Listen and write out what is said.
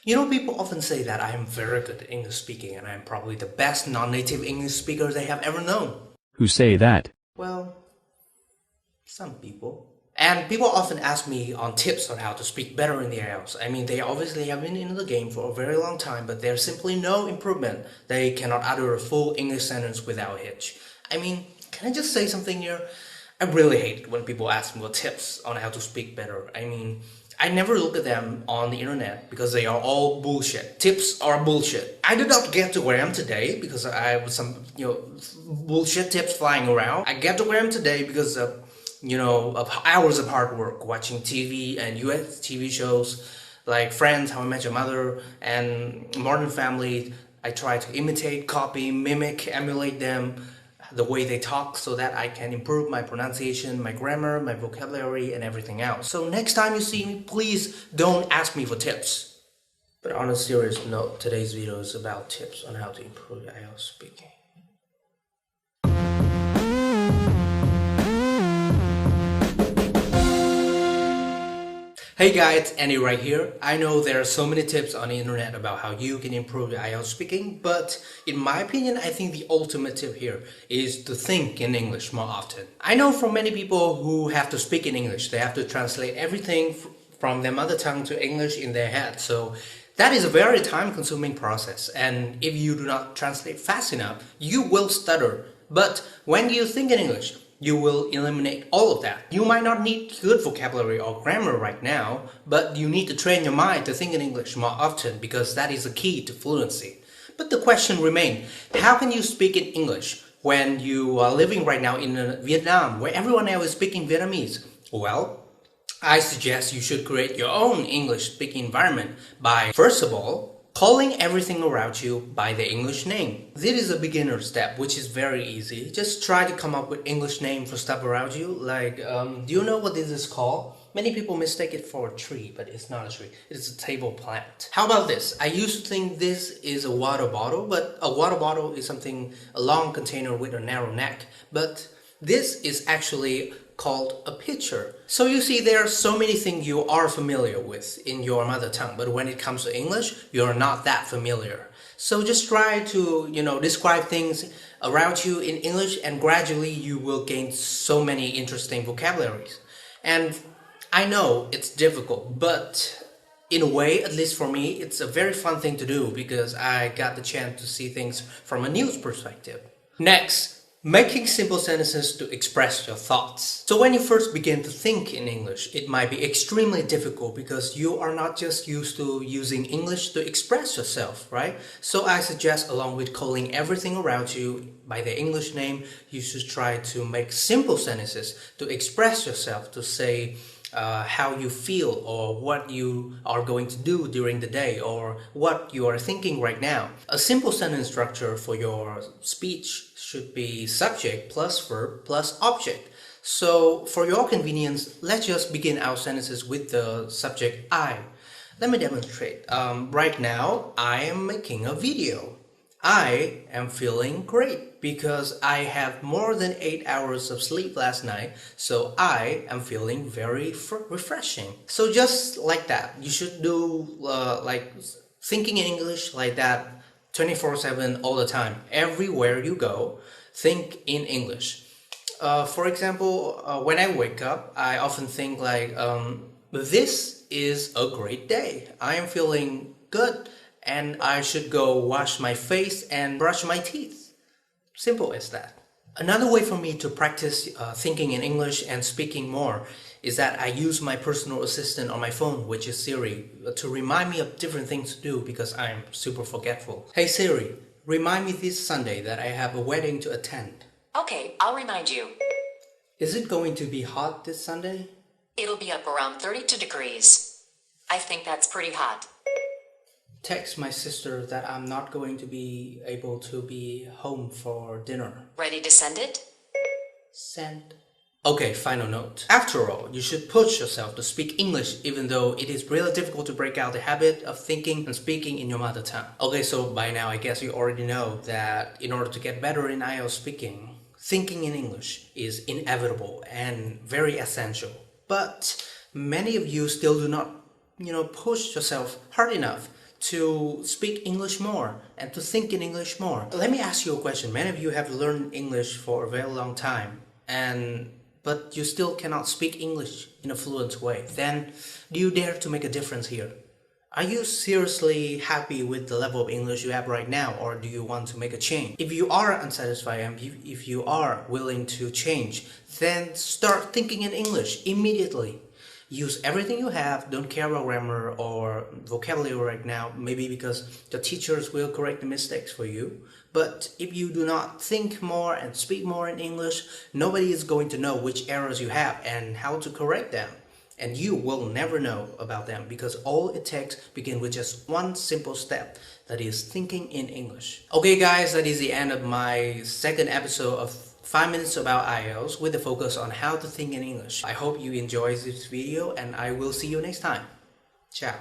People often say that I am very good at English speaking and I am probably the best non-native English speaker they have ever known. Who say that? Well, some people. And people often ask me on tips on how to speak better in the IELTS. I mean, they obviously have been in the game for a very long time, but there's simply no improvement. They cannot utter a full English sentence without a hitch. I mean, can I just say something here? I really hate it when people ask me for tips on how to speak better. I mean, I never look at them on the internet because they are all bullshit. Tips are bullshit. I did not get to where I am today because I was some, bullshit tips flying around. I get to where I am today because of hours of hard work watching TV and US TV shows like Friends, How I Met Your Mother, and Modern Family. I try to imitate, copy, mimic, emulate them, the way they talk so that I can improve my pronunciation, my grammar, my vocabulary, and everything else. So next time you see me, please don't ask me for tips. But on a serious note, today's video is about tips on how to improve your IELTS speaking. Hey guys, Andy right here. I know there are so many tips on the internet about how you can improve your IELTS speaking, but in my opinion, I think the ultimate tip here is to think in English more often. I know for many people who have to speak in English, they have to translate everything from their mother tongue to English in their head. So that is a very time-consuming process, and if you do not translate fast enough, you will stutter. But when you think in English, you will eliminate all of that. You might not need good vocabulary or grammar right now, but you need to train your mind to think in English more often because that is the key to fluency. But the question remains, how can you speak in English when you are living right now in Vietnam where everyone else is speaking Vietnamese? Well, I suggest you should create your own English speaking environment by, first of all, calling everything around you by the English name. This is a beginner step, which is very easy. Just try to come up with English name for stuff around you. Like, do you know what this is called? Many people mistake it for a tree, but it's not a tree. It's a table plant. How about this? I used to think this is a water bottle, but a water bottle is a long container with a narrow neck. But this is actually called a pitcher. So you see, there are so many things you are familiar with in your mother tongue, but when it comes to English, you're not that familiar. So just try to, describe things around you in English, and gradually you will gain so many interesting vocabularies. And I know it's difficult, but in a way, at least for me, it's a very fun thing to do because I got the chance to see things from a news perspective. Next, making simple sentences to express your thoughts. So when you first begin to think in English, it might be extremely difficult because you are not just used to using English to express yourself, right? So I suggest, along with calling everything around you by their English name, you should try to make simple sentences to express yourself, to say how you feel or what you are going to do during the day or what you are thinking right now. A simple sentence structure for your speech should be subject plus verb plus object. So for your convenience, let's just begin our sentences with the subject I. Let me demonstrate. Right now, I am making a video. I am feeling great because I have more than 8 hours of sleep last night, so I am feeling very refreshing. So just like that, you should do like thinking in English like that 24/7 all the time. Everywhere you go, think in English. For example, when I wake up, I often think like, this is a great day. I am feeling good and I should go wash my face and brush my teeth. Simple as that. Another way for me to practice thinking in English and speaking more is that I use my personal assistant on my phone, which is Siri, to remind me of different things to do because I'm super forgetful. Hey Siri, remind me this Sunday that I have a wedding to attend. Okay, I'll remind you. Is it going to be hot this Sunday? It'll be up around 32 degrees. I think that's pretty hot. Text my sister that I'm not going to be able to be home for dinner. Ready to send it? Send. Okay, final note. After all, you should push yourself to speak English even though it is really difficult to break out the habit of thinking and speaking in your mother tongue. Okay, so by now I guess you already know that in order to get better in IELTS speaking, thinking in English is inevitable and very essential. But many of you still do not, push yourself hard enough. to speak English more and to think in English more. Let me ask you a question. Many of you have learned English for a very long time, but you still cannot speak English in a fluent way. Then do you dare to make a difference here? Are you seriously happy with the level of English you have right now, or do you want to make a change? If you are unsatisfied and if you are willing to change, then start thinking in English immediately. Use everything you have. Don't care about grammar or vocabulary right now, maybe because the teachers will correct the mistakes for you. But if you do not think more and speak more in English, nobody is going to know which errors you have and how to correct them. And you will never know about them, because all it takes begin with just one simple step, that is thinking in English. Okay guys, that is the end of my second episode of 5 minutes about IELTS with a focus on how to think in English. I hope you enjoyed this video and I will see you next time. Ciao.